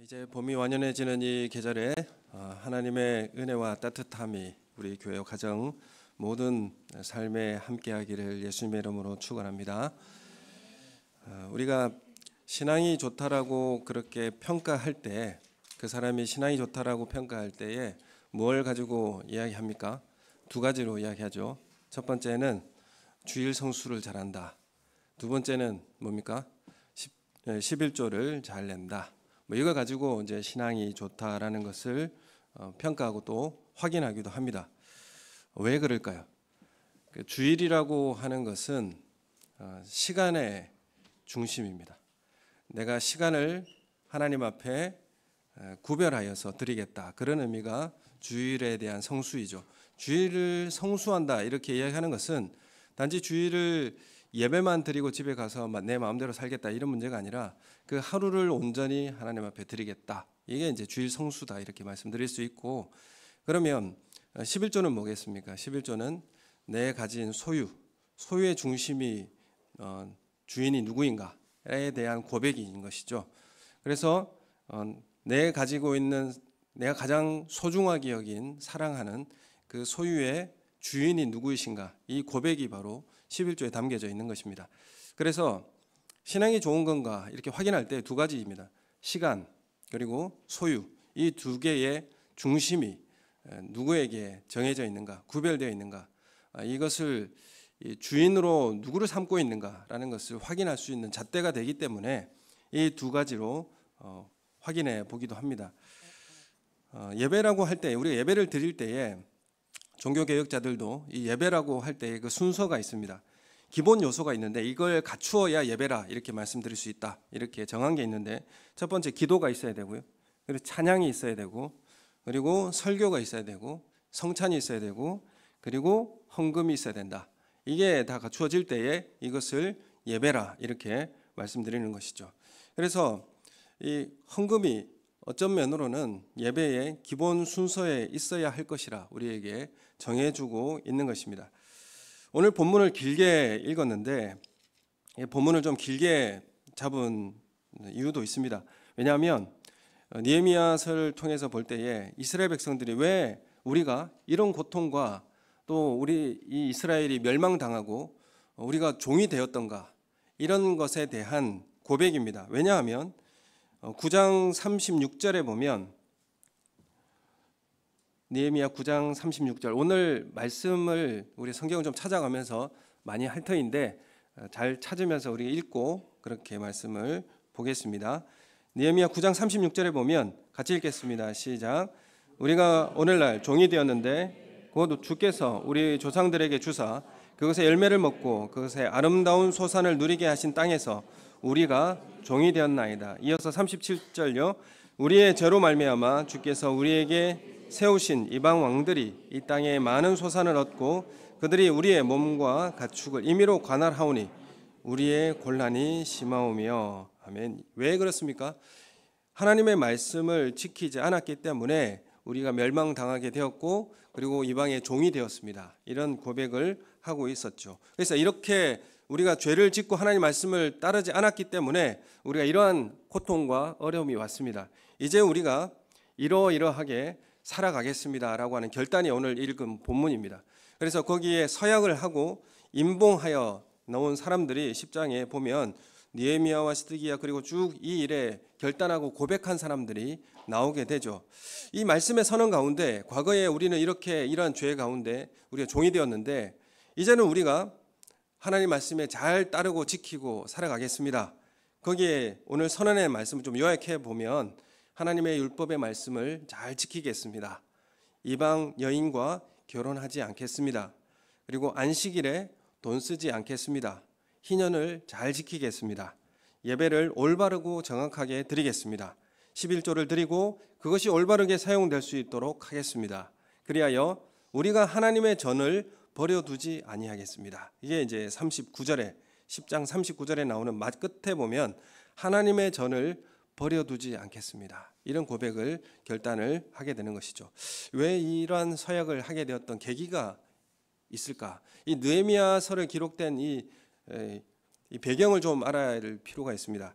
이제 봄이 완연해지는 이 계절에 하나님의 은혜와 따뜻함이 우리 교회 가정 모든 삶에 함께하기를 예수님의 이름으로 축원합니다. 우리가 신앙이 좋다라고 그렇게 평가할 때, 그 사람이 신앙이 좋다라고 평가할 때에 뭘 가지고 이야기합니까? 두 가지로 이야기하죠. 첫 번째는 주일 성수를 잘한다. 두 번째는 뭡니까? 11조를 잘 낸다. 이거 가지고 이제 신앙이 좋다라는 것을 평가하고 또 확인하기도 합니다. 왜 그럴까요? 주일이라고 하는 것은 시간의 중심입니다. 내가 시간을 하나님 앞에 구별하여서 드리겠다. 그런 의미가 주일에 대한 성수이죠. 주일을 성수한다 이렇게 이야기하는 것은 단지 주일을 예배만 드리고 집에 가서 내 마음대로 살겠다 이런 문제가 아니라 그 하루를 온전히 하나님 앞에 드리겠다. 이게 이제 주일 성수다 이렇게 말씀드릴 수 있고, 그러면 11조는 뭐겠습니까? 11조는 내 가진 소유의 중심이 주인이 누구인가에 대한 고백인 것이죠. 그래서 내가 가지고 있는 내가 가장 소중하게 여긴 사랑하는 그 소유의 주인이 누구이신가, 이 고백이 바로 11조에 담겨져 있는 것입니다. 그래서 신앙이 좋은 건가 이렇게 확인할 때 두 가지입니다. 시간 그리고 소유, 이 두 개의 중심이 누구에게 정해져 있는가, 구별되어 있는가, 이것을 주인으로 누구를 삼고 있는가라는 것을 확인할 수 있는 잣대가 되기 때문에 이 두 가지로 확인해 보기도 합니다. 예배라고 할 때, 우리가 예배를 드릴 때에 종교개혁자들도 이 예배라고 할 때 그 순서가 있습니다. 기본 요소가 있는데 이걸 갖추어야 예배라 이렇게 말씀드릴 수 있다 이렇게 정한 게 있는데, 첫 번째 기도가 있어야 되고요, 그리고 찬양이 있어야 되고, 그리고 설교가 있어야 되고, 성찬이 있어야 되고, 그리고 헌금이 있어야 된다. 이게 다 갖추어질 때에 이것을 예배라 이렇게 말씀드리는 것이죠. 그래서 이 헌금이 어떤 면으로는 예배의 기본 순서에 있어야 할 것이라 우리에게 정해주고 있는 것입니다. 오늘 본문을 길게 읽었는데 본문을 좀 길게 잡은 이유도 있습니다. 왜냐하면 느헤미야서를 통해서 볼 때에 이스라엘 백성들이 왜 우리가 이런 고통과 또 우리 이 이스라엘이 멸망당하고 우리가 종이 되었던가, 이런 것에 대한 고백입니다. 왜냐하면 9장 36절에 보면, 느헤미야 9장 36절, 오늘 말씀을 우리 성경을 좀 찾아가면서 많이 할 터인데 잘 찾으면서 우리 읽고 그렇게 말씀을 보겠습니다. 느헤미야 9장 36절에 보면 같이 읽겠습니다. 시작. 우리가 오늘날 종이 되었는데 곧 주께서 우리 조상들에게 주사 그것의 열매를 먹고 그것의 아름다운 소산을 누리게 하신 땅에서 우리가 종이 되었나이다. 이어서 37절요. 우리의 죄로 말미암아 주께서 우리에게 세우신 이방 왕들이 이 땅에 많은 소산을 얻고 그들이 우리의 몸과 가축을 임의로 관할하오니 우리의 곤란이 심하오며. 아멘. 왜 그렇습니까? 하나님의 말씀을 지키지 않았기 때문에 우리가 멸망당하게 되었고, 그리고 이방의 종이 되었습니다. 이런 고백을 하고 있었죠. 그래서 이렇게 우리가 죄를 짓고 하나님 말씀을 따르지 않았기 때문에 우리가 이러한 고통과 어려움이 왔습니다. 이제 우리가 이러이러하게 살아가겠습니다라고 하는 결단이 오늘 읽은 본문입니다. 그래서 거기에 서약을 하고 임봉하여 넣은 사람들이 10장에 보면 느헤미야와 시드기야 그리고 쭉 이 일에 결단하고 고백한 사람들이 나오게 되죠. 이 말씀의 선언 가운데 과거에 우리는 이러한 죄 가운데 우리가 종이 되었는데 이제는 우리가 하나님 말씀에 잘 따르고 지키고 살아가겠습니다. 거기에 오늘 선언의 말씀을 좀 요약해 보면 하나님의 율법의 말씀을 잘 지키겠습니다. 이방 여인과 결혼하지 않겠습니다. 그리고 안식일에 돈 쓰지 않겠습니다. 희년을 잘 지키겠습니다. 예배를 올바르고 정확하게 드리겠습니다. 11조를 드리고 그것이 올바르게 사용될 수 있도록 하겠습니다. 그리하여 우리가 하나님의 전을 버려두지 아니하겠습니다. 이게 이제 39절에 10장 39절에 나오는 맛 끝에 보면 하나님의 전을 버려두지 않겠습니다. 이런 고백을 결단을 하게 되는 것이죠. 왜 이러한 서약을 하게 되었던 계기가 있을까? 이 느헤미야서를 기록된 이 배경을 좀 알아야 할 필요가 있습니다.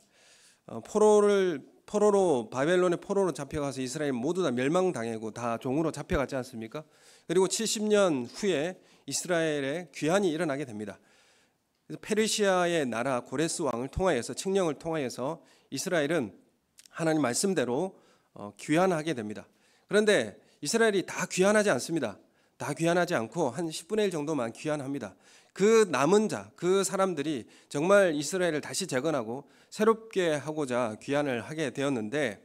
포로로 바벨론의 포로로 잡혀가서 이스라엘 모두 다 멸망당하고 다 종으로 잡혀갔지 않습니까? 그리고 70년 후에 이스라엘에 귀환이 일어나게 됩니다. 페르시아의 나라 고레스 왕을 통하여서 칙령을 통하여서 이스라엘은 하나님 말씀대로 귀환하게 됩니다. 그런데 이스라엘이 다 귀환하지 않습니다. 다 귀환하지 않고 한 10분의 1 정도만 귀환합니다. 그 남은 자, 그 사람들이 정말 이스라엘을 다시 재건하고 새롭게 하고자 귀환을 하게 되었는데,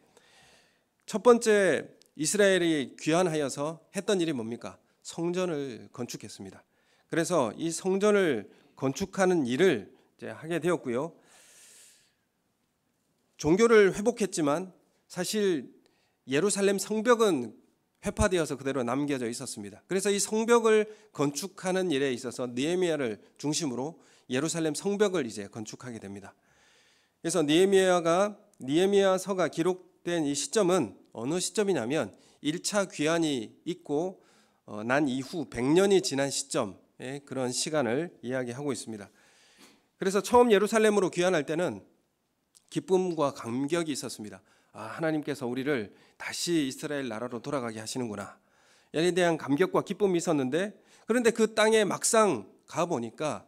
첫 번째 이스라엘이 귀환하여서 했던 일이 뭡니까? 성전을 건축했습니다. 그래서 이 성전을 건축하는 일을 이제 하게 되었고요. 종교를 회복했지만 사실 예루살렘 성벽은 회파되어서 그대로 남겨져 있었습니다. 그래서 이 성벽을 건축하는 일에 있어서 느헤미야를 중심으로 예루살렘 성벽을 이제 건축하게 됩니다. 그래서 느헤미야서가 기록된 이 시점은 어느 시점이냐면 1차 귀환이 있고 난 이후 100년이 지난 시점의 그런 시간을 이야기하고 있습니다. 그래서 처음 예루살렘으로 귀환할 때는 기쁨과 감격이 있었습니다. 하나님께서 우리를 다시 이스라엘 나라로 돌아가게 하시는구나. 여기에 대한 감격과 기쁨이 있었는데, 그런데 그 땅에 막상 가보니까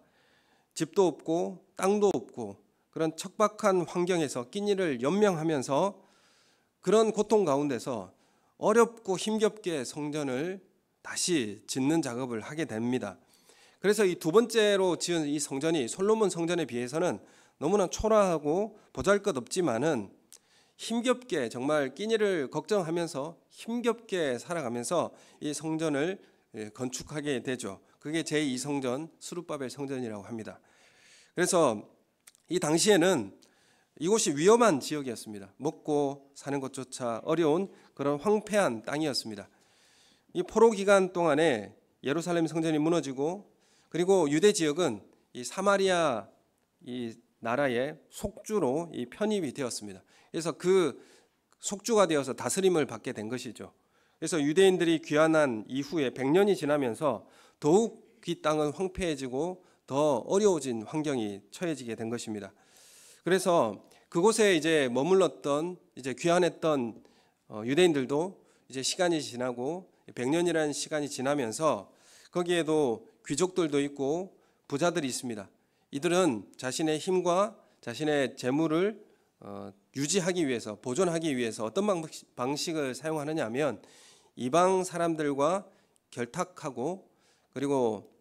집도 없고 땅도 없고 그런 척박한 환경에서 끼니를 연명하면서 그런 고통 가운데서 어렵고 힘겹게 성전을 다시 짓는 작업을 하게 됩니다. 그래서 이 두 번째로 지은 이 성전이 솔로몬 성전에 비해서는 너무나 초라하고 보잘것없지만은 힘겹게 정말 끼니를 걱정하면서 힘겹게 살아가면서 이 성전을 건축하게 되죠. 그게 제2성전 스룹바벨 성전이라고 합니다. 그래서 이 당시에는 이곳이 위험한 지역이었습니다. 먹고 사는 것조차 어려운 그런 황폐한 땅이었습니다. 이 포로 기간 동안에 예루살렘 성전이 무너지고, 그리고 유대 지역은 이 사마리아 이 나라의 속주로 이 편입이 되었습니다. 그래서 그 속주가 되어서 다스림을 받게 된 것이죠. 그래서 유대인들이 귀환한 이후에 100년이 지나면서 더욱 이 땅은 황폐해지고 더 어려워진 환경이 처해지게 된 것입니다. 그래서 그곳에 이제 머물렀던 이제 귀환했던 유대인들도 이제 시간이 지나고 100년이라는 시간이 지나면서 거기에도 귀족들도 있고 부자들이 있습니다. 이들은 자신의 힘과 자신의 재물을 유지하기 위해서, 보존하기 위해서 어떤 방식을 사용하느냐 하면 이방 사람들과 결탁하고, 그리고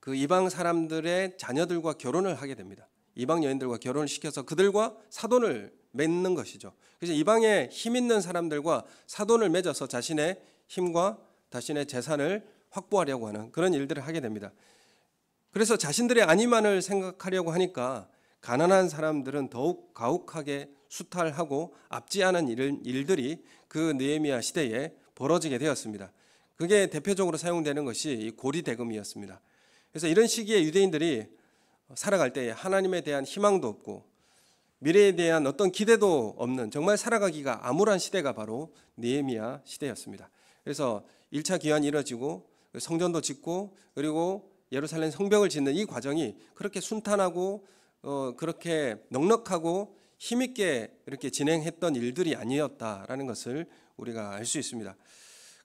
그 이방 사람들의 자녀들과 결혼을 하게 됩니다. 이방 여인들과 결혼을 시켜서 그들과 사돈을 맺는 것이죠. 그래서 이방에 힘 있는 사람들과 사돈을 맺어서 자신의 힘과 자신의 재산을 확보하려고 하는 그런 일들을 하게 됩니다. 그래서 자신들의 안위만을 생각하려고 하니까 가난한 사람들은 더욱 가혹하게 수탈하고 압제하는 일들이 그 느헤미야 시대에 벌어지게 되었습니다. 그게 대표적으로 사용되는 것이 이 고리대금이었습니다. 그래서 이런 시기에 유대인들이 살아갈 때 하나님에 대한 희망도 없고 미래에 대한 어떤 기대도 없는, 정말 살아가기가 암울한 시대가 바로 느헤미야 시대였습니다. 그래서 1차 귀환이 이루어지고 성전도 짓고 그리고 예루살렘 성벽을 짓는 이 과정이 그렇게 순탄하고 그렇게 넉넉하고 힘있게 이렇게 진행했던 일들이 아니었다라는 것을 우리가 알 수 있습니다.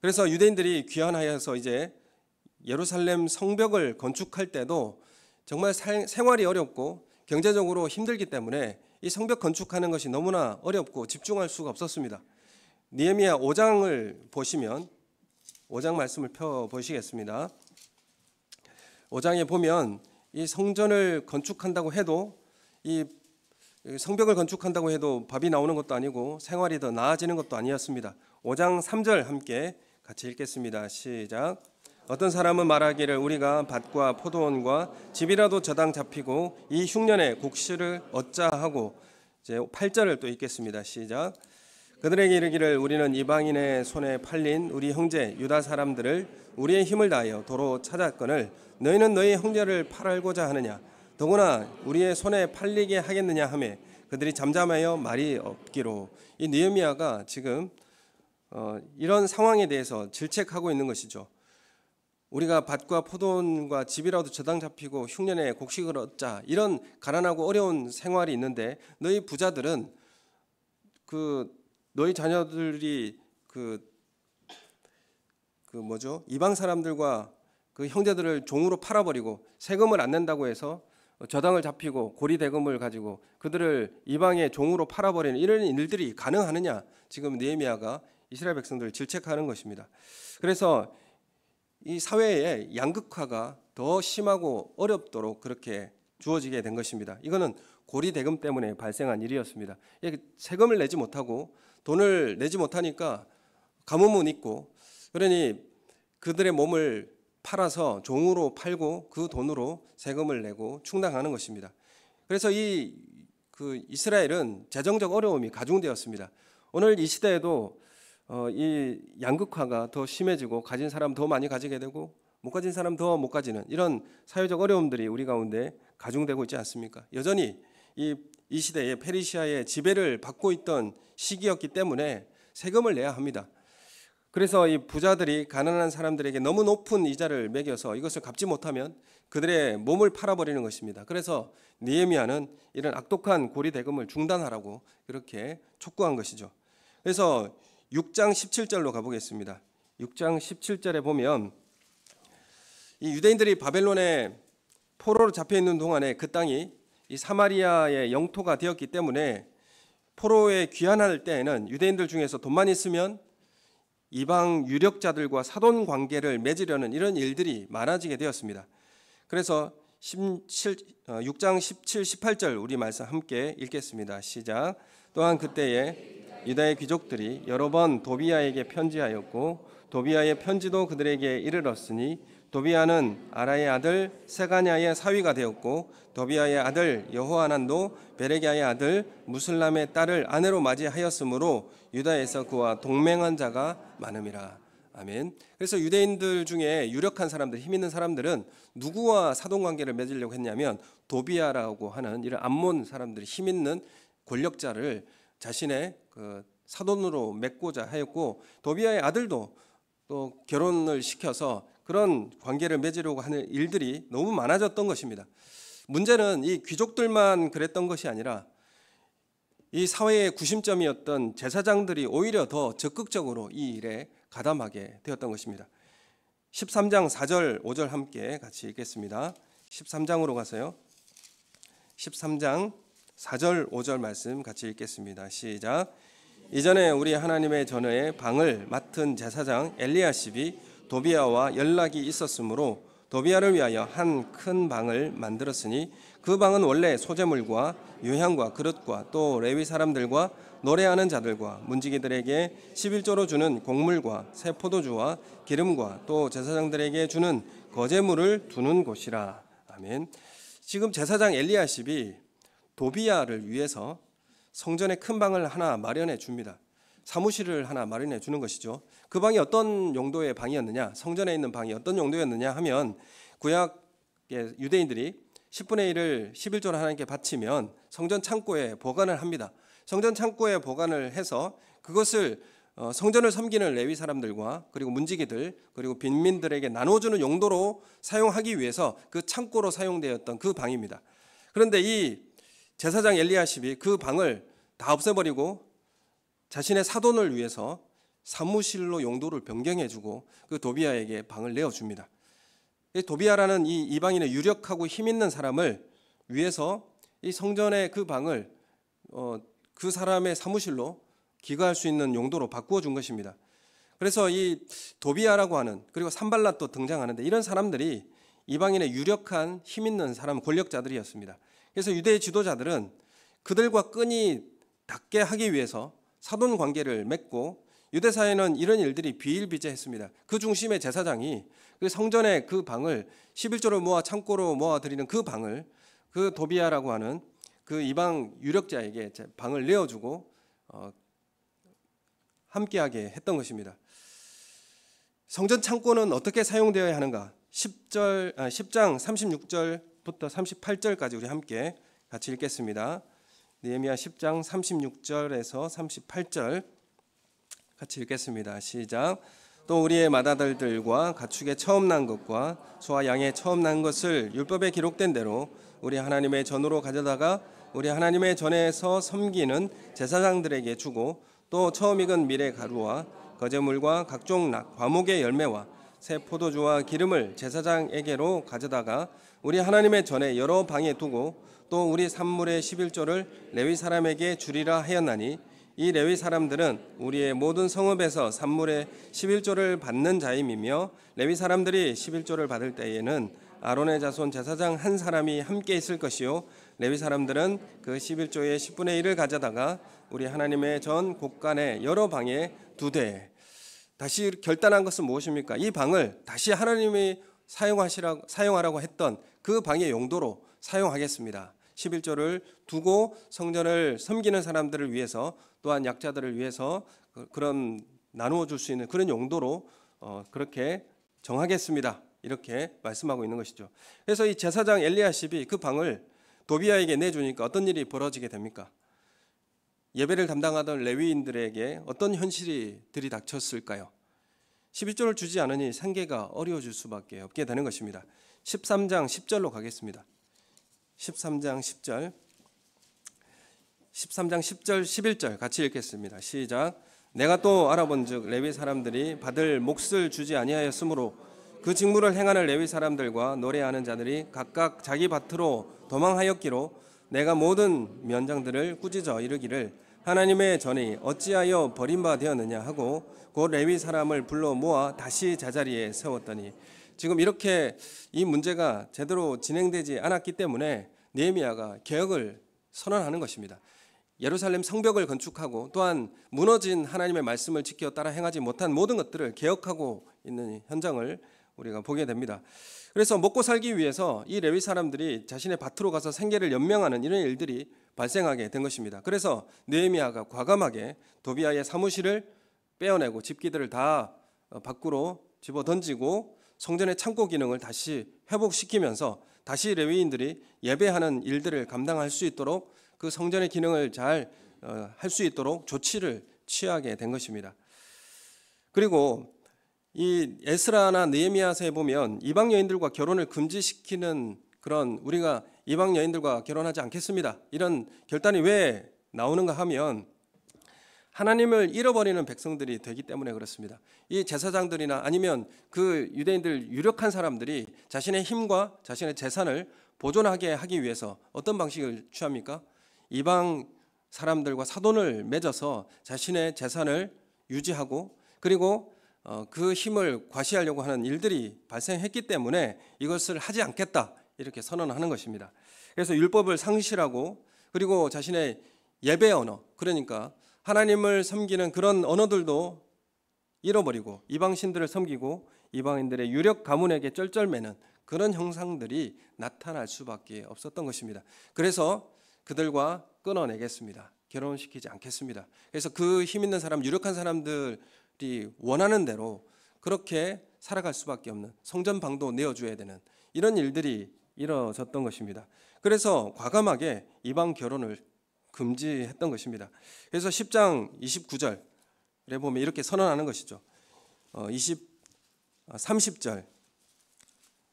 그래서 유대인들이 귀환하여서 이제 예루살렘 성벽을 건축할 때도 정말 생활이 어렵고 경제적으로 힘들기 때문에 이 성벽 건축하는 것이 너무나 어렵고 집중할 수가 없었습니다. 느헤미야 5장을 보시면 5장 말씀을 펴 보시겠습니다. 5장에 보면 이 성전을 건축한다고 해도, 이 성벽을 건축한다고 해도 밥이 나오는 것도 아니고 생활이 더 나아지는 것도 아니었습니다. 5장 3절 함께 같이 읽겠습니다. 시작. 어떤 사람은 말하기를 우리가 밭과 포도원과 집이라도 저당 잡히고 이 흉년에 곡식을 얻자 하고, 이제 8절을 또 읽겠습니다. 시작. 그들에게 이르기를 우리는 이방인의 손에 팔린 우리 형제 유다 사람들을 우리의 힘을 다하여 도로 찾았거늘 너희는 너희 형제를 팔고자 하느냐, 더구나 우리의 손에 팔리게 하겠느냐 하매 그들이 잠잠하여 말이 없기로. 이 느헤미야가 지금 이런 상황에 대해서 질책하고 있는 것이죠. 우리가 밭과 포도원과 집이라도 저당 잡히고 흉년에 곡식을 얻자, 이런 가난하고 어려운 생활이 있는데 너희 부자들은 너희 자녀들이 이방 사람들과 그 형제들을 종으로 팔아버리고 세금을 안 낸다고 해서 저당을 잡히고 고리 대금을 가지고 그들을 이방의 종으로 팔아버리는 이런 일들이 가능하느냐, 지금 느헤미야가 이스라엘 백성들을 질책하는 것입니다. 그래서 이 사회의 양극화가 더 심하고 어렵도록 그렇게 주어지게 된 것입니다. 이거는 고리 대금 때문에 발생한 일이었습니다. 세금을 내지 못하고 돈을 내지 못하니까 가뭄은 있고, 그러니 그들의 몸을 팔아서 종으로 팔고 그 돈으로 세금을 내고 충당하는 것입니다. 그래서 이스라엘은 재정적 어려움이 가중되었습니다. 오늘 이 시대에도 이 양극화가 더 심해지고 가진 사람 더 많이 가지게 되고 못 가진 사람 더 못 가지는 이런 사회적 어려움들이 우리 가운데 가중되고 있지 않습니까? 여전히 이 시대에 페르시아의 지배를 받고 있던 시기였기 때문에 세금을 내야 합니다. 그래서 이 부자들이 가난한 사람들에게 너무 높은 이자를 매겨서 이것을 갚지 못하면 그들의 몸을 팔아버리는 것입니다. 그래서 느헤미야는 이런 악독한 고리 대금을 중단하라고 이렇게 촉구한 것이죠. 그래서 6장 17절로 가보겠습니다. 6장 17절에 보면 이 유대인들이 바벨론에 포로로 잡혀 있는 동안에 그 땅이 이 사마리아의 영토가 되었기 때문에 포로에 귀환할 때에는 유대인들 중에서 돈만 있으면 이방 유력자들과 사돈 관계를 맺으려는 이런 일들이 많아지게 되었습니다. 그래서 6장 17, 18절 우리 말씀 함께 읽겠습니다. 시작. 또한 그때에 유다의 귀족들이 여러 번 도비야에게 편지하였고 도비야의 편지도 그들에게 이르렀으니 도비야는 아라의 아들 세가냐의 사위가 되었고 도비야의 아들 여호하난도 베레기야의 아들 무슬람의 딸을 아내로 맞이하였으므로 유다에서 그와 동맹한 자가 많음이라. 아멘. 그래서 유대인들 중에 유력한 사람들, 힘 있는 사람들은 누구와 사돈관계를 맺으려고 했냐면 도비야라고 하는 이런 암몬 사람들이 힘 있는 권력자를 자신의 사돈으로 맺고자 하였고 도비야의 아들도 또 결혼을 시켜서 그런 관계를 맺으려고 하는 일들이 너무 많아졌던 것입니다. 문제는 이 귀족들만 그랬던 것이 아니라 이 사회의 구심점이었던 제사장들이 오히려 더 적극적으로 이 일에 가담하게 되었던 것입니다. 13장 4절 5절 함께 같이 읽겠습니다. 13장으로 가서요. 13장 4절 5절 말씀 같이 읽겠습니다. 시작. 이전에 우리 하나님의 전에 방을 맡은 제사장 엘리야십이 도비야와 연락이 있었으므로 도비야를 위하여 한 큰 방을 만들었으니 그 방은 원래 소재물과 유향과 그릇과 또 레위 사람들과 노래하는 자들과 문지기들에게 11조로 주는 곡물과 새 포도주와 기름과 또 제사장들에게 주는 거제물을 두는 곳이라. 아멘. 지금 제사장 엘리야십이 도비야를 위해서 성전에 큰 방을 하나 마련해 줍니다. 사무실을 하나 마련해 주는 것이죠. 그 방이 어떤 용도의 방이었느냐, 성전에 있는 방이 어떤 용도였느냐 하면 구약의 유대인들이 10분의 1을 11조로 하나님께 바치면 성전 창고에 보관을 합니다. 성전 창고에 보관을 해서 그것을 성전을 섬기는 레위 사람들과 그리고 문지기들 그리고 빈민들에게 나눠주는 용도로 사용하기 위해서 그 창고로 사용되었던 그 방입니다. 그런데 이 제사장 엘리야십이 그 방을 다 없애버리고 자신의 사돈을 위해서 사무실로 용도를 변경해주고 그 도비야에게 방을 내어줍니다. 도비야라는 이 이방인의 유력하고 힘 있는 사람을 위해서 이 성전의 그 방을 그 사람의 사무실로 기거할 수 있는 용도로 바꾸어 준 것입니다. 그래서 이 도비야라고 하는, 그리고 산발랏도 등장하는데 이런 사람들이 이방인의 유력한 힘 있는 사람, 권력자들이었습니다. 그래서 유대의 지도자들은 그들과 끈이 닿게 하기 위해서 사돈 관계를 맺고, 유대 사회는 이런 일들이 비일비재했습니다. 그 중심의 제사장이 그 성전의 그 방을 11조를 모아 창고로 모아 드리는 그 방을 그 도비야라고 하는 그 이방 유력자에게 방을 내어주고 함께하게 했던 것입니다. 성전 창고는 어떻게 사용되어야 하는가? 10장 36절부터 38절까지 우리 함께 같이 읽겠습니다. 느헤미야 10장 36절에서 38절 같이 읽겠습니다. 시작. 또 우리의 맏아들들과 가축의 처음 난 것과 소와 양의 처음 난 것을 율법에 기록된 대로 우리 하나님의 전으로 가져다가 우리 하나님의 전에서 섬기는 제사장들에게 주고 또 처음 익은 밀의 가루와 거제물과 각종 과목의 열매와 새 포도주와 기름을 제사장에게로 가져다가 우리 하나님의 전에 여러 방에 두고 또 우리 산물의 11조를 레위 사람에게 주리라 하였나니 이 레위 사람들은 우리의 모든 성읍에서 산물의 11조를 받는 자임이며 레위 사람들이 11조를 받을 때에는 아론의 자손 제사장 한 사람이 함께 있을 것이요 레위 사람들은 그 11조의 10분의 1을 가져다가 우리 하나님의 전 곳간의 여러 방에 두되. 다시 결단한 것은 무엇입니까? 이 방을 다시 하나님이 사용하라고 했던 그 방의 용도로 사용하겠습니다. 11조를 두고 성전을 섬기는 사람들을 위해서 또한 약자들을 위해서 그런 나누어 줄 수 있는 그런 용도로 그렇게 정하겠습니다. 이렇게 말씀하고 있는 것이죠. 그래서 이 제사장 엘리야십이 그 방을 도비아에게 내주니까 어떤 일이 벌어지게 됩니까? 예배를 담당하던 레위인들에게 어떤 현실이 들이닥쳤을까요? 11조를 주지 않으니 생계가 어려워질 수밖에 없게 되는 것입니다. 13장 10절로 가겠습니다. 13장 10절 11절 같이 읽겠습니다. 시작. 내가 또 알아본즉 레위 사람들이 받을 몫을 주지 아니하였으므로 그 직무를 행하는 레위 사람들과 노래하는 자들이 각각 자기 밭으로 도망하였기로 내가 모든 면장들을 꾸짖어 이르기를 하나님의 전이 어찌하여 버림바 되었느냐 하고 곧 레위 사람을 불러 모아 다시 제자리에 세웠더니. 지금 이렇게 이 문제가 제대로 진행되지 않았기 때문에 느헤미야가 개혁을 선언하는 것입니다. 예루살렘 성벽을 건축하고 또한 무너진 하나님의 말씀을 지켜 따라 행하지 못한 모든 것들을 개혁하고 있는 현장을 우리가 보게 됩니다. 그래서 먹고 살기 위해서 이 레위 사람들이 자신의 밭으로 가서 생계를 연명하는 이런 일들이 발생하게 된 것입니다. 그래서 느헤미야가 과감하게 도비아의 사무실을 빼어내고 집기들을 다 밖으로 집어 던지고 성전의 창고 기능을 다시 회복시키면서 다시 레위인들이 예배하는 일들을 감당할 수 있도록 그 성전의 기능을 잘 할 수 있도록 조치를 취하게 된 것입니다. 그리고 이 에스라나 느헤미야서에 보면 이방 여인들과 결혼을 금지시키는 그런 우리가 이방 여인들과 결혼하지 않겠습니다. 이런 결단이 왜 나오는가 하면 하나님을 잃어버리는 백성들이 되기 때문에 그렇습니다. 이 제사장들이나 아니면 그 유대인들 유력한 사람들이 자신의 힘과 자신의 재산을 보존하게 하기 위해서 어떤 방식을 취합니까? 이방 사람들과 사돈을 맺어서 자신의 재산을 유지하고 그리고 그 힘을 과시하려고 하는 일들이 발생했기 때문에 이것을 하지 않겠다 이렇게 선언하는 것입니다. 그래서 율법을 상실하고 그리고 자신의 예배 언어, 그러니까 하나님을 섬기는 그런 언어들도 잃어버리고 이방신들을 섬기고 이방인들의 유력 가문에게 쩔쩔매는 그런 형상들이 나타날 수밖에 없었던 것입니다. 그래서 그들과 끊어내겠습니다. 결혼시키지 않겠습니다. 그래서 그 힘 있는 사람, 유력한 사람들이 원하는 대로 그렇게 살아갈 수밖에 없는 성전방도 내어줘야 되는 이런 일들이 이루어졌던 것입니다. 그래서 과감하게 이방 결혼을 금지했던 것입니다. 그래서 10장 29절에 보면 이렇게 선언하는 것이죠. 30절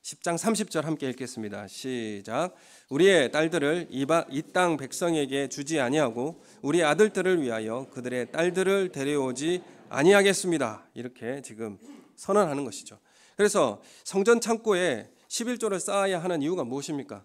10장 30절 함께 읽겠습니다. 시작. 우리의 딸들을 이 땅 백성에게 주지 아니하고 우리 아들들을 위하여 그들의 딸들을 데려오지 아니하겠습니다. 이렇게 지금 선언하는 것이죠. 그래서 성전 창고에 11조를 쌓아야 하는 이유가 무엇입니까?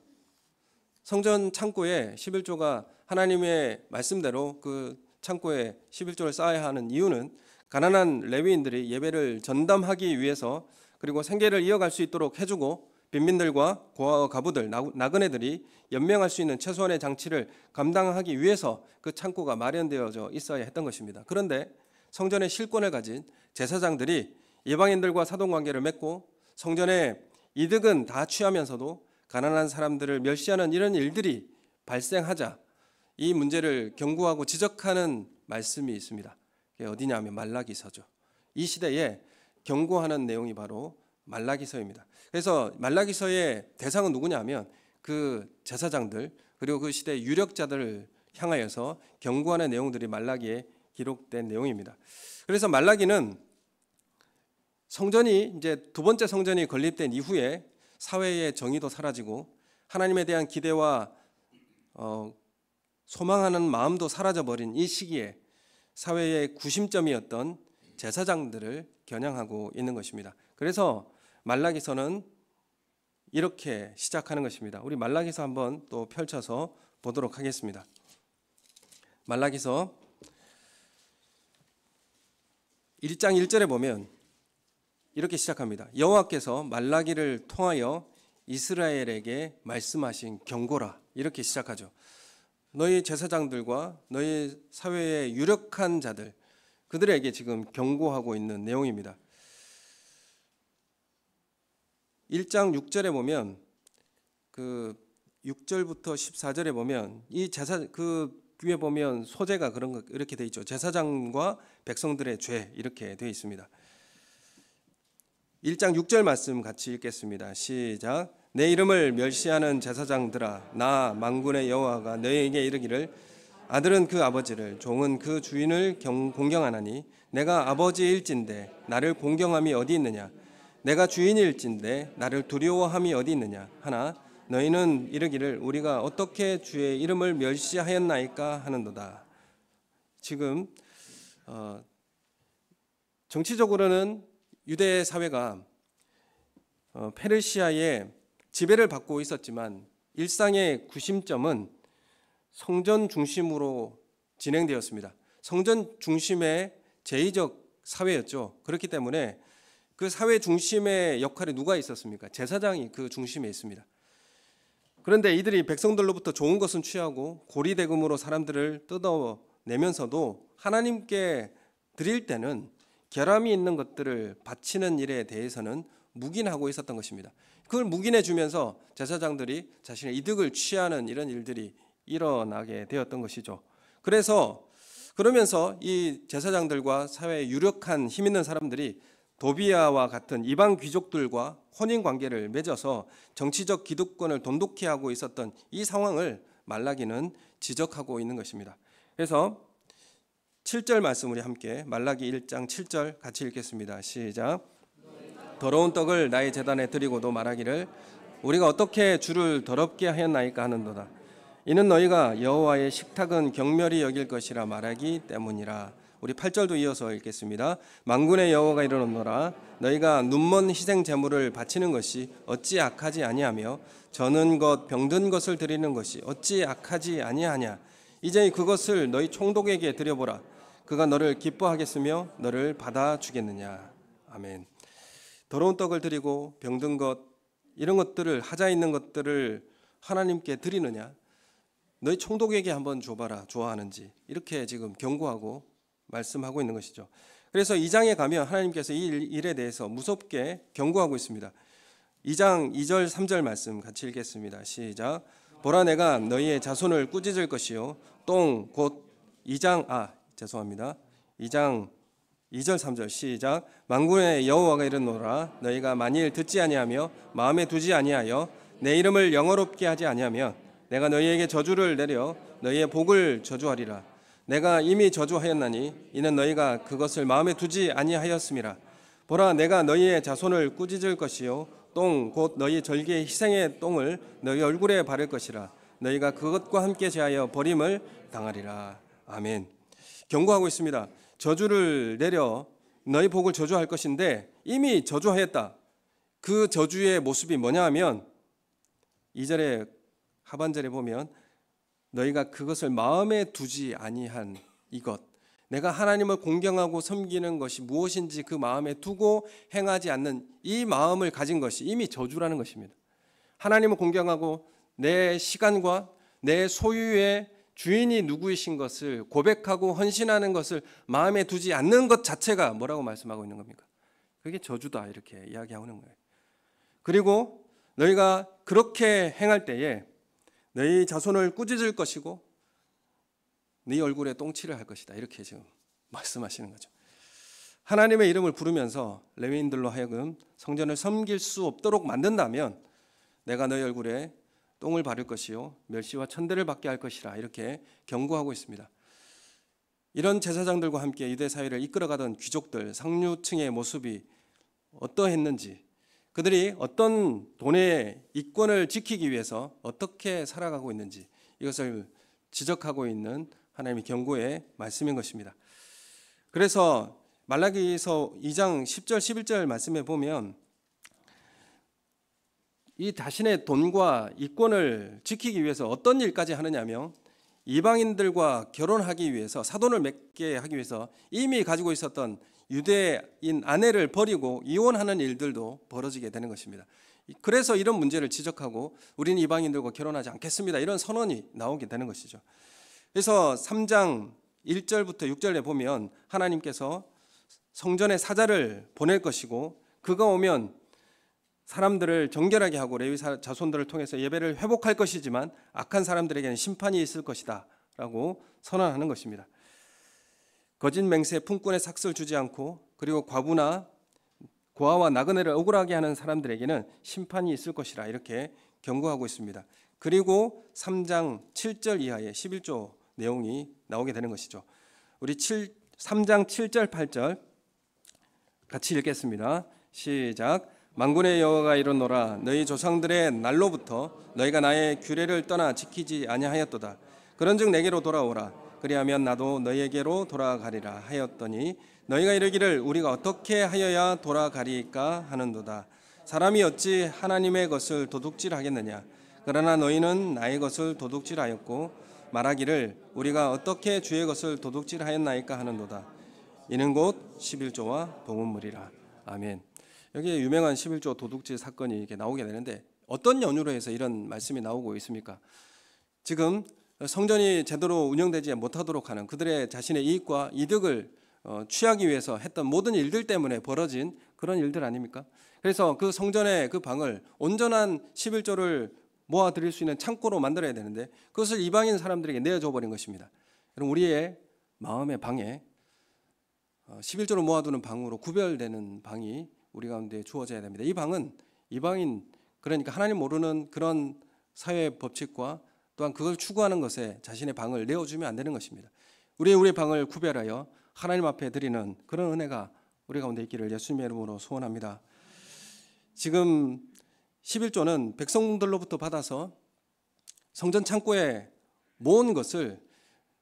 성전 창고에 11조가 하나님의 말씀대로 그 창고에 11조를 쌓아야 하는 이유는 가난한 레위인들이 예배를 전담하기 위해서 그리고 생계를 이어갈 수 있도록 해주고 빈민들과 고아와 가부들, 나그네들이 연명할 수 있는 최소한의 장치를 감당하기 위해서 그 창고가 마련되어져 있어야 했던 것입니다. 그런데 성전의 실권을 가진 제사장들이 이방인들과 사돈관계를 맺고 성전의 이득은 다 취하면서도 가난한 사람들을 멸시하는 이런 일들이 발생하자 이 문제를 경고하고 지적하는 말씀이 있습니다. 그게 어디냐 하면 말라기서죠. 이 시대에 경고하는 내용이 바로 말라기서입니다. 그래서 말라기서의 대상은 누구냐 하면 그 제사장들 그리고 그 시대의 유력자들을 향하여서 경고하는 내용들이 말라기에 기록된 내용입니다. 그래서 말라기는 성전이 이제 두 번째 성전이 건립된 이후에 사회의 정의도 사라지고 하나님에 대한 기대와 소망하는 마음도 사라져버린 이 시기에 사회의 구심점이었던 제사장들을 겨냥하고 있는 것입니다. 그래서 말라기서는 이렇게 시작하는 것입니다. 우리 말라기서 한번 또 펼쳐서 보도록 하겠습니다. 말라기서 1장 1절에 보면 이렇게 시작합니다. 여호와께서 말라기를 통하여 이스라엘에게 말씀하신 경고라. 이렇게 시작하죠. 너희 제사장들과 너희 사회의 유력한 자들, 그들에게 지금 경고하고 있는 내용입니다. 1장 6절에 보면 그 6절부터 14절에 보면 이 그 위에 보면 소재가 그런 거 이렇게 돼 있죠. 제사장과 백성들의 죄 이렇게 돼 있습니다. 1장 6절 말씀 같이 읽겠습니다. 시작. 내 이름을 멸시하는 제사장들아, 나 만군의 여호와가 너희에게 이르기를 아들은 그 아버지를, 종은 그 주인을 공경하나니 내가 아버지일진데 나를 공경함이 어디 있느냐? 내가 주인일진데 나를 두려워함이 어디 있느냐? 하나 너희는 이르기를 우리가 어떻게 주의 이름을 멸시하였나이까 하는도다. 지금 정치적으로는 유대 사회가 페르시아의 지배를 받고 있었지만 일상의 구심점은 성전 중심으로 진행되었습니다. 성전 중심의 제의적 사회였죠. 그렇기 때문에 그 사회 중심의 역할에 누가 있었습니까? 제사장이 그 중심에 있습니다. 그런데 이들이 백성들로부터 좋은 것은 취하고 고리대금으로 사람들을 뜯어내면서도 하나님께 드릴 때는 결함이 있는 것들을 바치는 일에 대해서는 묵인하고 있었던 것입니다. 그걸 묵인해 주면서 제사장들이 자신의 이득을 취하는 이런 일들이 일어나게 되었던 것이죠. 그러면서 이 제사장들과 사회에 유력한 힘 있는 사람들이 도비아와 같은 이방 귀족들과 혼인 관계를 맺어서 정치적 기득권을 돈독히 하고 있었던 이 상황을 말라기는 지적하고 있는 것입니다. 그래서 7절 말씀 우리 함께 말라기 1장 7절 같이 읽겠습니다. 시작. 더러운 떡을 나의 제단에 드리고도 말하기를 우리가 어떻게 주를 더럽게 하였나이까 하는도다. 이는 너희가 여호와의 식탁은 경멸히 여길 것이라 말하기 때문이라. 우리 8절도 이어서 읽겠습니다. 만군의 여호와가 이르노라 너희가 눈먼 희생 제물을 바치는 것이 어찌 악하지 아니하며 저는 것 병든 것을 드리는 것이 어찌 악하지 아니하냐. 이제 그것을 너희 총독에게 드려보라. 그가 너를 기뻐하겠으며 너를 받아주겠느냐. 아멘. 더러운 떡을 드리고 병든 것 이런 것들을 하자 있는 것들을 하나님께 드리느냐? 너희 총독에게 한번 줘봐라. 좋아하는지. 이렇게 지금 경고하고 말씀하고 있는 것이죠. 그래서 2장에 가면 하나님께서 이 일에 대해서 무섭게 경고하고 있습니다. 2장 2절 3절 말씀 같이 읽겠습니다. 시작. 보라 내가 너희의 자손을 꾸짖을 것이요 똥 곧 2장 2절 3절 시작. 만군의 여호와가 이르노라 너희가 만일 듣지 아니하며 마음에 두지 아니하여 내 이름을 영어롭게 하지 아니하면 내가 너희에게 저주를 내려 너희의 복을 저주하리라. 내가 이미 저주하였나니 이는 너희가 그것을 마음에 두지 아니하였음이라. 보라 내가 너희의 자손을 꾸짖을 것이요 똥 곧 너희 절기의 희생의 똥을 너희 얼굴에 바를 것이라. 너희가 그것과 함께 제하여 버림을 당하리라. 아멘. 경고하고 있습니다. 저주를 내려 너희 복을 저주할 것인데 이미 저주하였다. 그 저주의 모습이 뭐냐 하면 2절에 하반절에 보면 너희가 그것을 마음에 두지 아니한 이것, 내가 하나님을 공경하고 섬기는 것이 무엇인지 그 마음에 두고 행하지 않는 이 마음을 가진 것이 이미 저주라는 것입니다. 하나님을 공경하고 내 시간과 내 소유의 주인이 누구이신 것을 고백하고 헌신하는 것을 마음에 두지 않는 것 자체가 뭐라고 말씀하고 있는 겁니까? 그게 저주다 이렇게 이야기하고 있는 거예요. 그리고 너희가 그렇게 행할 때에 너희 자손을 꾸짖을 것이고 네 얼굴에 똥칠을 할 것이다 이렇게 지금 말씀하시는 거죠. 하나님의 이름을 부르면서 레위인들로 하여금 성전을 섬길 수 없도록 만든다면 내가 너희 얼굴에 똥을 바를 것이요 멸시와 천대를 받게 할 것이라 이렇게 경고하고 있습니다. 이런 제사장들과 함께 유대 사회를 이끌어가던 귀족들 상류층의 모습이 어떠했는지 그들이 어떤 돈의 이권을 지키기 위해서 어떻게 살아가고 있는지 이것을 지적하고 있는 하나님의 경고의 말씀인 것입니다. 그래서 말라기서 2장 10절 11절 말씀에 보면 이 자신의 돈과 이권을 지키기 위해서 어떤 일까지 하느냐면 이방인들과 결혼하기 위해서 사돈을 맺게 하기 위해서 이미 가지고 있었던 유대인 아내를 버리고 이혼하는 일들도 벌어지게 되는 것입니다. 그래서 이런 문제를 지적하고 우리는 이방인들과 결혼하지 않겠습니다. 이런 선언이 나오게 되는 것이죠. 그래서 3장 1절부터 6절에 보면 하나님께서 성전에 사자를 보낼 것이고 그가 오면 사람들을 정결하게 하고 레위 자손들을 통해서 예배를 회복할 것이지만 악한 사람들에게는 심판이 있을 것이다 라고 선언하는 것입니다. 거짓 맹세 품꾼의 삭슬 주지 않고 그리고 과부나 고아와 나그네를 억울하게 하는 사람들에게는 심판이 있을 것이라 이렇게 경고하고 있습니다. 그리고 3장 7절 이하의 11조 내용이 나오게 되는 것이죠. 우리 3장 7절 8절 같이 읽겠습니다. 시작. 만군의 여호와가 이르노라 너희 조상들의 날로부터 너희가 나의 규례를 떠나 지키지 아니하였도다. 그런즉 내게로 돌아오라. 그리하면 나도 너희에게로 돌아가리라 하였더니 너희가 이르기를 우리가 어떻게 하여야 돌아가리까 하는도다. 사람이 어찌 하나님의 것을 도둑질하겠느냐. 그러나 너희는 나의 것을 도둑질하였고 말하기를 우리가 어떻게 주의 것을 도둑질하였나이까 하는도다. 이는 곧 11조와 복음물이라. 아멘. 여기에 유명한 11조 도둑질 사건이 이렇게 나오게 되는데 어떤 연유로 해서 이런 말씀이 나오고 있습니까? 지금 성전이 제대로 운영되지 못하도록 하는 그들의 자신의 이익과 이득을 취하기 위해서 했던 모든 일들 때문에 벌어진 그런 일들 아닙니까? 그래서 그 성전의 그 방을 온전한 11조를 모아드릴 수 있는 창고로 만들어야 되는데 그것을 이방인 사람들에게 내어줘 버린 것입니다. 그럼 우리의 마음의 방에 11조를 모아두는 방으로 구별되는 방이 우리 가운데 주어져야 됩니다. 이 방은 이방인 그러니까 하나님 모르는 그런 사회 법칙과 또한 그걸 추구하는 것에 자신의 방을 내어주면 안 되는 것입니다. 우리의 방을 구별하여 하나님 앞에 드리는 그런 은혜가 우리 가운데 있기를 예수님의 이름으로 소원합니다. 지금 11조는 백성들로부터 받아서 성전 창고에 모은 것을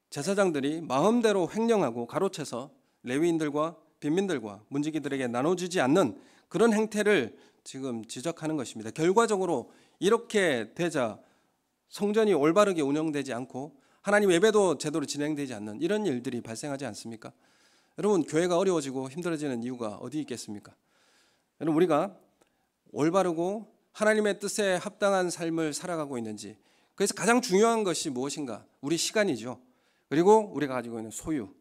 제사장들이 마음대로 횡령하고 가로채서 레위인들과 빈민들과 문지기들에게 나눠주지 않는 그런 행태를 지금 지적하는 것입니다. 결과적으로 이렇게 되자 성전이 올바르게 운영되지 않고 하나님 예배도 제대로 진행되지 않는 이런 일들이 발생하지 않습니까? 여러분 교회가 어려워지고 힘들어지는 이유가 어디 있겠습니까? 여러분 우리가 올바르고 하나님의 뜻에 합당한 삶을 살아가고 있는지 그래서 가장 중요한 것이 무엇인가? 우리 시간이죠. 그리고 우리가 가지고 있는 소유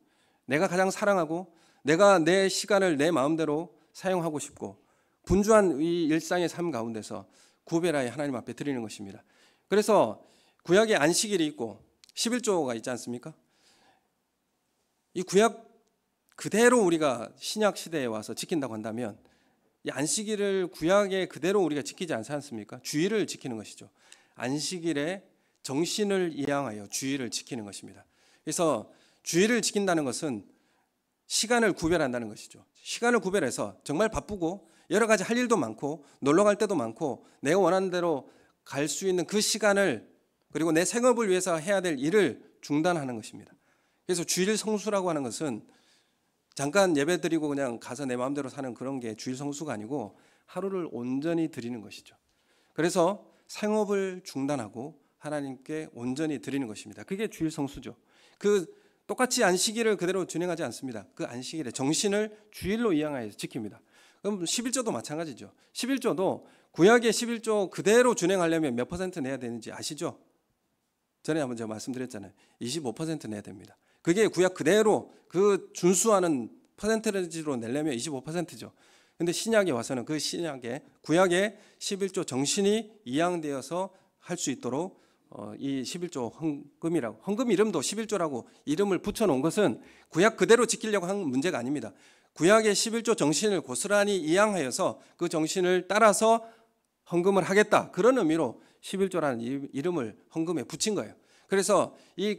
내가 가장 사랑하고 내가 내 시간을 내 마음대로 사용하고 싶고 분주한 이 일상의 삶 가운데서 구별하여 하나님 앞에 드리는 것입니다. 그래서 구약에 안식일이 있고 11조가 있지 않습니까? 이 구약 그대로 우리가 신약 시대에 와서 지킨다고 한다면 이 안식일을 구약에 그대로 우리가 지키지 않지 않습니까? 주일을 지키는 것이죠. 안식일의 정신을 이양하여 주일을 지키는 것입니다. 그래서 주일을 지킨다는 것은 시간을 구별한다는 것이죠. 시간을 구별해서 정말 바쁘고 여러 가지 할 일도 많고 놀러 갈 때도 많고 내가 원하는 대로 갈 수 있는 그 시간을 그리고 내 생업을 위해서 해야 될 일을 중단하는 것입니다. 그래서 주일 성수라고 하는 것은 잠깐 예배 드리고 그냥 가서 내 마음대로 사는 그런 게 주일 성수가 아니고 하루를 온전히 드리는 것이죠. 그래서 생업을 중단하고 하나님께 온전히 드리는 것입니다. 그게 주일 성수죠. 똑같이 안식일을 그대로 진행하지 않습니다. 그 안식일의 정신을 주일로 이양하여 지킵니다. 그럼 11조도 마찬가지죠. 11조도 구약의 11조 그대로 진행하려면 몇 퍼센트 내야 되는지 아시죠? 전에 한번 제가 말씀드렸잖아요. 25% 내야 됩니다. 그게 구약 그대로 그 준수하는 퍼센트지로 내려면 25%죠. 근데 신약에 와서는 그 구약의 11조 정신이 이양되어서 할 수 있도록 이 11조 헌금이라고 헌금 이름도 11조라고 이름을 붙여놓은 것은 구약 그대로 지키려고 한 문제가 아닙니다. 구약의 11조 정신을 고스란히 이양하여서 그 정신을 따라서 헌금을 하겠다 그런 의미로 11조라는 이름을 헌금에 붙인 거예요. 그래서 이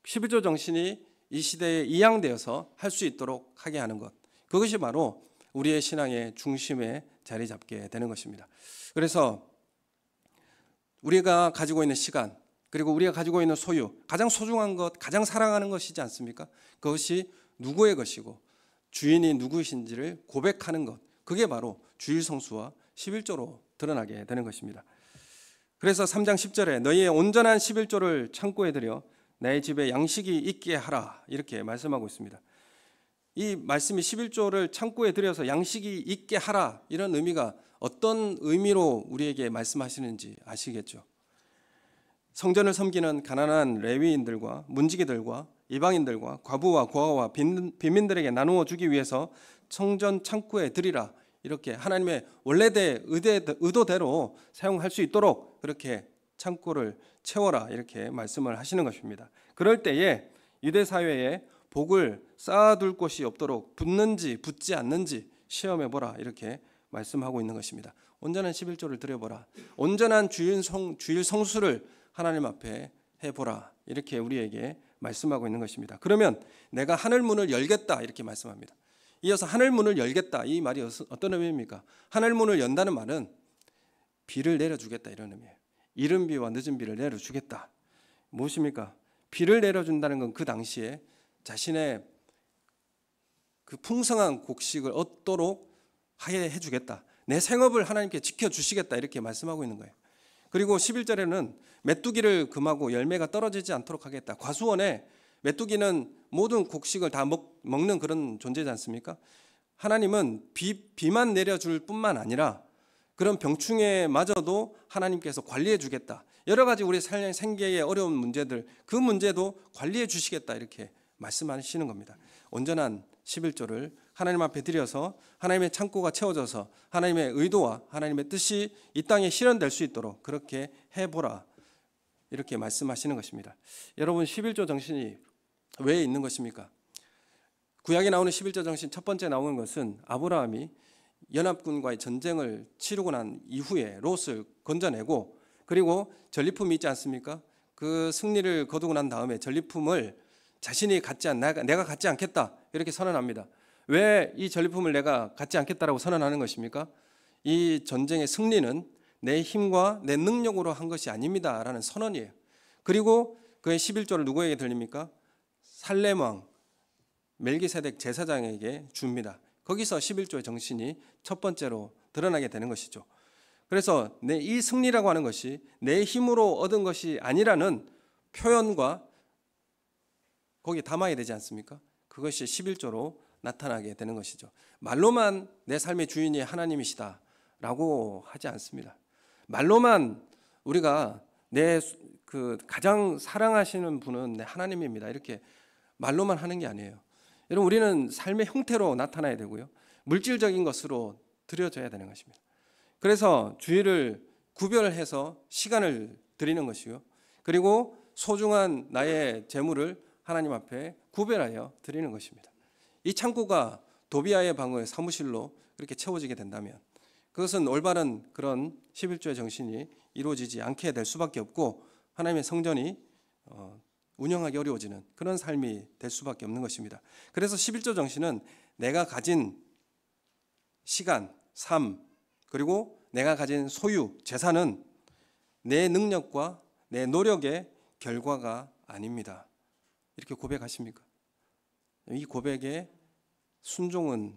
11조 정신이 이 시대에 이양되어서 할 수 있도록 하게 하는 것 그것이 바로 우리의 신앙의 중심의 자리 잡게 되는 것입니다. 그래서 우리가 가지고 있는 시간, 그리고 우리가 가지고 있는 소유, 가장 소중한 것, 가장 사랑하는 것이지 않습니까? 그것이 누구의 것이고 주인이 누구이신지를 고백하는 것, 그게 바로 주일 성수와 11조로 드러나게 되는 것입니다. 그래서 3장 10절에 너희의 온전한 11조를 창고에 들여 내 집에 양식이 있게 하라, 이렇게 말씀하고 있습니다. 이 말씀이 11조를 창고에 들여서 양식이 있게 하라, 이런 의미가 어떤 의미로 우리에게 말씀하시는지 아시겠죠? 성전을 섬기는 가난한 레위인들과 문지기들과 이방인들과 과부와 고아와 빈민들에게 나누어 주기 위해서 성전 창고에 드리라, 이렇게 하나님의 원래대 의도대로 사용할 수 있도록 그렇게 창고를 채워라, 이렇게 말씀을 하시는 것입니다. 그럴 때에 유대 사회에 복을 쌓아둘 곳이 없도록 붙는지 붙지 않는지 시험해보라, 이렇게 말씀하고 있는 것입니다. 온전한 11조를 드려보라, 온전한 주일 성수를 하나님 앞에 해보라, 이렇게 우리에게 말씀하고 있는 것입니다. 그러면 내가 하늘 문을 열겠다, 이렇게 말씀합니다. 이어서 하늘 문을 열겠다, 이 말이 어떤 의미입니까? 하늘 문을 연다는 말은 비를 내려주겠다, 이런 의미예요. 이른 비와 늦은 비를 내려주겠다. 무엇입니까? 비를 내려준다는 건 그 당시에 자신의 그 풍성한 곡식을 얻도록 해주겠다, 내 생업을 하나님께 지켜주시겠다, 이렇게 말씀하고 있는 거예요. 그리고 11절에는 메뚜기를 금하고 열매가 떨어지지 않도록 하겠다. 과수원에 메뚜기는 모든 곡식을 다 먹는 그런 존재지 않습니까? 하나님은 비만 내려줄 뿐만 아니라 그런 병충해마저도 하나님께서 관리해 주겠다. 여러 가지 우리 생계의 어려운 문제들, 그 문제도 관리해 주시겠다, 이렇게 말씀하시는 겁니다. 온전한 11조를 하나님 앞에 드려서 하나님의 창고가 채워져서 하나님의 의도와 하나님의 뜻이 이 땅에 실현될 수 있도록 그렇게 해보라, 이렇게 말씀하시는 것입니다. 여러분, 11조 정신이 왜 있는 것입니까? 구약에 나오는 11조 정신 첫 번째 나오는 것은 아브라함이 연합군과의 전쟁을 치르고 난 이후에 롯을 건져내고, 그리고 전리품이 있지 않습니까? 그 승리를 거두고 난 다음에 전리품을 자신이 내가 갖지 않겠다, 이렇게 선언합니다. 왜 이 전리품을 내가 갖지 않겠다라고 선언하는 것입니까? 이 전쟁의 승리는 내 힘과 내 능력으로 한 것이 아닙니다라는 선언이에요. 그리고 그의 11조를 누구에게 드립니까? 살렘 왕 멜기세덱 제사장에게 줍니다. 거기서 11조의 정신이 첫 번째로 드러나게 되는 것이죠. 그래서 이 승리라고 하는 것이 내 힘으로 얻은 것이 아니라는 표현과 거기에 담아야 되지 않습니까? 그것이 11조로 나타나게 되는 것이죠. 말로만 내 삶의 주인이 하나님이시다라고 하지 않습니다. 말로만 우리가 가장 사랑하시는 분은 내 하나님입니다, 이렇게 말로만 하는 게 아니에요. 여러분, 우리는 삶의 형태로 나타나야 되고요, 물질적인 것으로 드려져야 되는 것입니다. 그래서 주일을 구별해서 시간을 드리는 것이요, 그리고 소중한 나의 재물을 하나님 앞에 구별하여 드리는 것입니다. 이 창고가 도비아의 방의 사무실로 그렇게 채워지게 된다면 그것은 올바른 그런 11조의 정신이 이루어지지 않게 될 수밖에 없고, 하나님의 성전이 운영하기 어려워지는 그런 삶이 될 수밖에 없는 것입니다. 그래서 11조 정신은 내가 가진 시간, 삶, 그리고 내가 가진 소유, 재산은 내 능력과 내 노력의 결과가 아닙니다, 이렇게 고백하십니까? 이 고백의 순종은,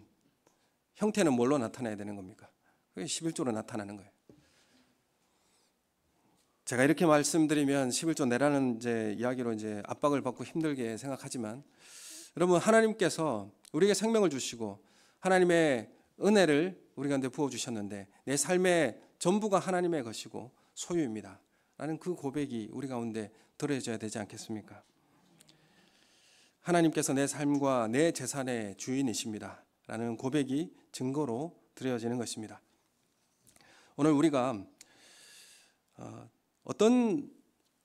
형태는 뭘로 나타나야 되는 겁니까? 그게 11조로 나타나는 거예요. 제가 이렇게 말씀드리면 11조 내라는 이야기로 압박을 받고 힘들게 생각하지만, 여러분, 하나님께서 우리에게 생명을 주시고 하나님의 은혜를 우리 가운데 부어주셨는데 내 삶의 전부가 하나님의 것이고 소유입니다 라는 그 고백이 우리 가운데 들어져야 되지 않겠습니까? 하나님께서 내 삶과 내 재산의 주인이십니다 라는 고백이 증거로 드려지는 것입니다. 오늘 우리가 어떤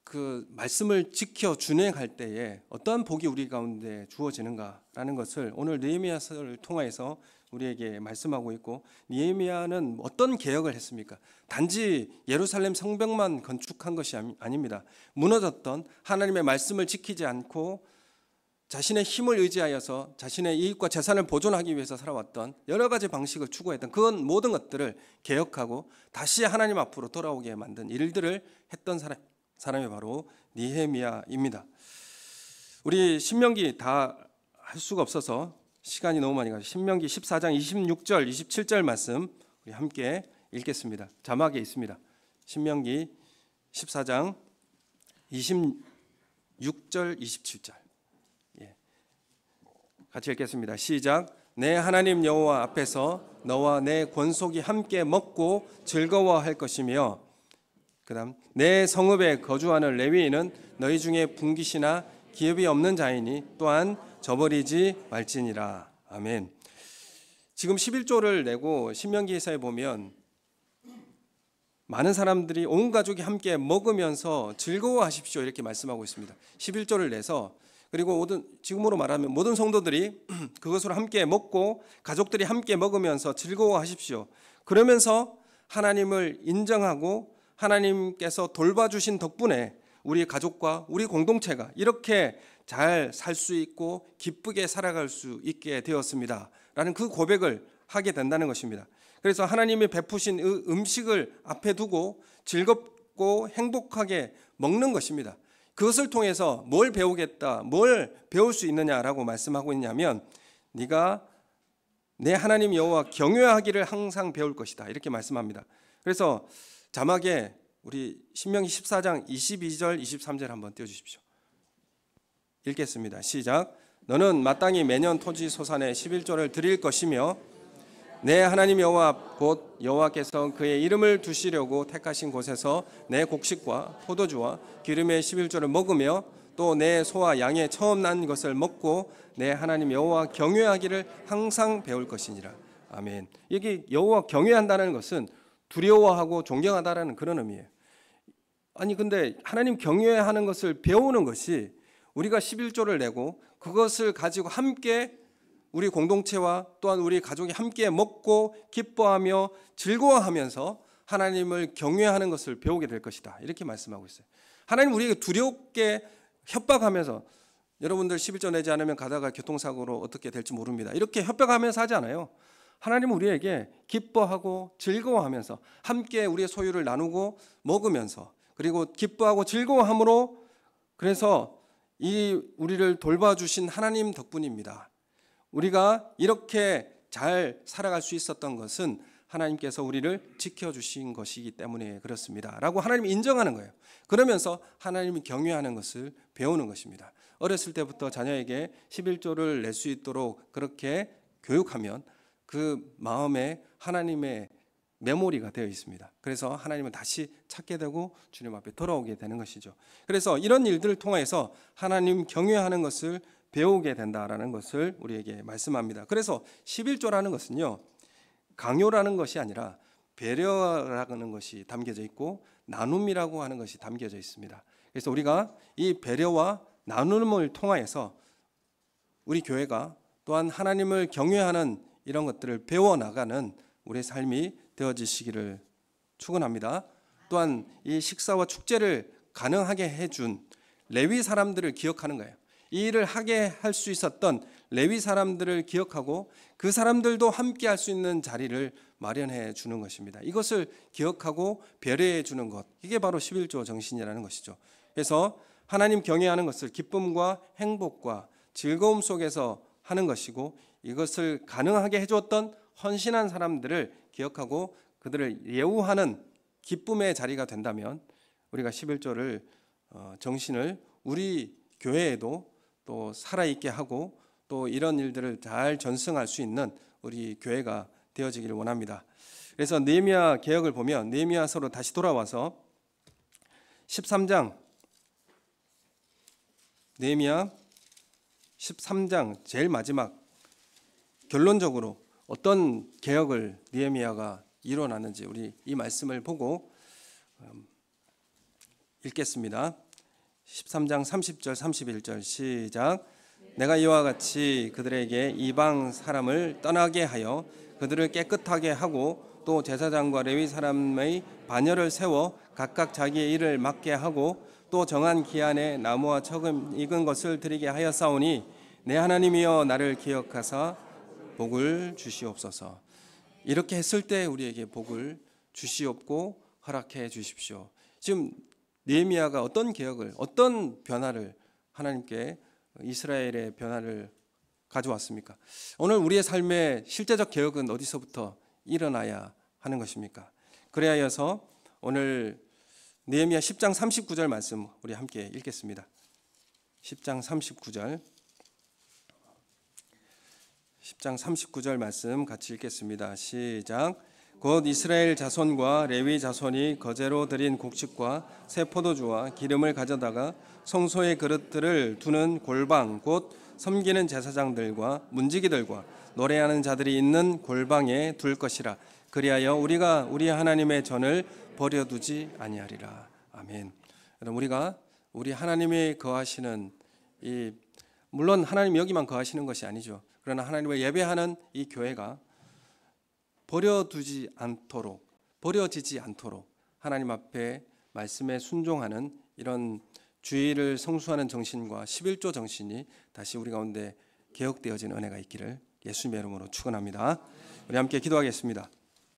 그 말씀을 지켜 준행할 때에 어떠한 복이 우리 가운데 주어지는가라는 것을 오늘 느헤미야서를 통해서 우리에게 말씀하고 있고, 느헤미야는 어떤 개혁을 했습니까? 단지 예루살렘 성벽만 건축한 것이 아닙니다. 무너졌던 하나님의 말씀을 지키지 않고 자신의 힘을 의지하여서 자신의 이익과 재산을 보존하기 위해서 살아왔던 여러 가지 방식을 추구했던 그건 모든 것들을 개혁하고 다시 하나님 앞으로 돌아오게 만든 일들을 했던 사람이 바로 느헤미야입니다. 우리 신명기 다 할 수가 없어서 시간이 너무 많이 가서 신명기 14장 26절 27절 말씀 우리 함께 읽겠습니다. 자막에 있습니다. 신명기 14장 26절 27절 같이 읽겠습니다. 시작. 내 하나님 여호와 앞에서 너와 내 권속이 함께 먹고 즐거워할 것이며 그다음 내 성읍에 거주하는 레위인은 너희 중에 분깃이나 기업이 없는 자이니 또한 저버리지 말지니라. 아멘. 지금 11조를 내고 신명기에서 보면 많은 사람들이 온 가족이 함께 먹으면서 즐거워하십시오 이렇게 말씀하고 있습니다. 11조를 내서 그리고 지금으로 말하면 모든 성도들이 그것으로 함께 먹고 가족들이 함께 먹으면서 즐거워하십시오. 그러면서 하나님을 인정하고 하나님께서 돌봐주신 덕분에 우리 가족과 우리 공동체가 이렇게 잘 살 수 있고 기쁘게 살아갈 수 있게 되었습니다 라는 그 고백을 하게 된다는 것입니다. 그래서 하나님이 베푸신 음식을 앞에 두고 즐겁고 행복하게 먹는 것입니다. 그것을 통해서 뭘 배우겠다, 뭘 배울 수 있느냐라고 말씀하고 있냐면 네가 내 하나님 여호와 경외하기를 항상 배울 것이다 이렇게 말씀합니다. 그래서 자막에 우리 신명기 14장 22절 23절 한번 띄워주십시오. 읽겠습니다. 시작. 너는 마땅히 매년 토지 소산의 11조를 드릴 것이며 내 하나님 여호와 곧 여호와께서 그의 이름을 두시려고 택하신 곳에서 내 곡식과 포도주와 기름의 11조를 먹으며 또 내 소와 양의 처음 난 것을 먹고 내 하나님 여호와 경외하기를 항상 배울 것이니라. 아멘. 여기 여호와 경외한다는 것은 두려워하고 존경하다라는 그런 의미예요. 아니 근데 하나님 경외하는 것을 배우는 것이 우리가 11조를 내고 그것을 가지고 함께 우리 공동체와 또한 우리 가족이 함께 먹고 기뻐하며 즐거워하면서 하나님을 경외하는 것을 배우게 될 것이다 이렇게 말씀하고 있어요. 하나님 우리에게 두렵게 협박하면서 여러분들 11조 내지 않으면 가다가 교통사고로 어떻게 될지 모릅니다 이렇게 협박하면서 하지 않아요. 하나님은 우리에게 기뻐하고 즐거워하면서 함께 우리의 소유를 나누고 먹으면서 그리고 기뻐하고 즐거워함으로 그래서 이 우리를 돌봐주신 하나님 덕분입니다. 우리가 이렇게 잘 살아갈 수 있었던 것은 하나님께서 우리를 지켜주신 것이기 때문에 그렇습니다 라고 하나님이 인정하는 거예요. 그러면서 하나님을 경외하는 것을 배우는 것입니다. 어렸을 때부터 자녀에게 11조를 낼 수 있도록 그렇게 교육하면 그 마음에 하나님의 메모리가 되어 있습니다. 그래서 하나님을 다시 찾게 되고 주님 앞에 돌아오게 되는 것이죠. 그래서 이런 일들을 통해서 하나님 경외하는 것을 배우게 된다라는 것을 우리에게 말씀합니다. 그래서 11조라는 것은요 강요라는 것이 아니라 배려라는 것이 담겨져 있고 나눔이라고 하는 것이 담겨져 있습니다. 그래서 우리가 이 배려와 나눔을 통하여서 우리 교회가 또한 하나님을 경외하는 이런 것들을 배워나가는 우리의 삶이 되어지시기를 축원합니다. 또한 이 식사와 축제를 가능하게 해준 레위 사람들을 기억하는 거예요. 이 일을 하게 할 수 있었던 레위 사람들을 기억하고 그 사람들도 함께 할 수 있는 자리를 마련해 주는 것입니다. 이것을 기억하고 배려해 주는 것, 이게 바로 11조 정신이라는 것이죠. 그래서 하나님 경외하는 것을 기쁨과 행복과 즐거움 속에서 하는 것이고 이것을 가능하게 해주었던 헌신한 사람들을 기억하고 그들을 예우하는 기쁨의 자리가 된다면 우리가 11조를 정신을 우리 교회에도 또 살아있게 하고 또 이런 일들을 잘 전승할 수 있는 우리 교회가 되어지기를 원합니다. 그래서 느헤미야 개혁을 보면 느헤미야서로 다시 돌아와서 13장 느헤미야 13장 제일 마지막 결론적으로 어떤 개혁을 느헤미야가 이뤄놨는지 우리 이 말씀을 보고 읽겠습니다. 13장 30절 31절 시작. 내가 이와 같이 그들에게 이방 사람을 떠나게 하여 그들을 깨끗하게 하고 또 제사장과 레위 사람의 반열을 세워 각각 자기의 일을 맡게 하고 또 정한 기한에 나무와 척음 익은 것을 드리게 하였사오니 내 하나님이여 나를 기억하사 복을 주시옵소서. 이렇게 했을 때 우리에게 복을 주시옵고 허락해 주십시오. 지금 느헤미야가 어떤 개혁을, 어떤 변화를 하나님께 이스라엘의 변화를 가져왔습니까? 오늘 우리의 삶의 실제적 개혁은 어디서부터 일어나야 하는 것입니까? 그래야 해서 오늘 느헤미야 10장 39절 말씀 우리 함께 읽겠습니다. 10장 39절 10장 39절 말씀 같이 읽겠습니다. 시작. 곧 이스라엘 자손과 레위 자손이 거제로 드린 곡식과 새 포도주와 기름을 가져다가 성소의 그릇들을 두는 골방 곧 섬기는 제사장들과 문지기들과 노래하는 자들이 있는 골방에 둘 것이라. 그리하여 우리가 우리 하나님의 전을 버려두지 아니하리라. 아멘. 여러분, 우리가 우리 하나님이 거하시는 물론 하나님 여기만 거하시는 것이 아니죠. 그러나 하나님을 예배하는 이 교회가 버려지지 않도록 하나님 앞에 말씀에 순종하는 이런 주의를 성수하는 정신과 11조 정신이 다시 우리 가운데 개혁되어진 은혜가 있기를 예수님의 이름으로 축원합니다. 우리 함께 기도하겠습니다.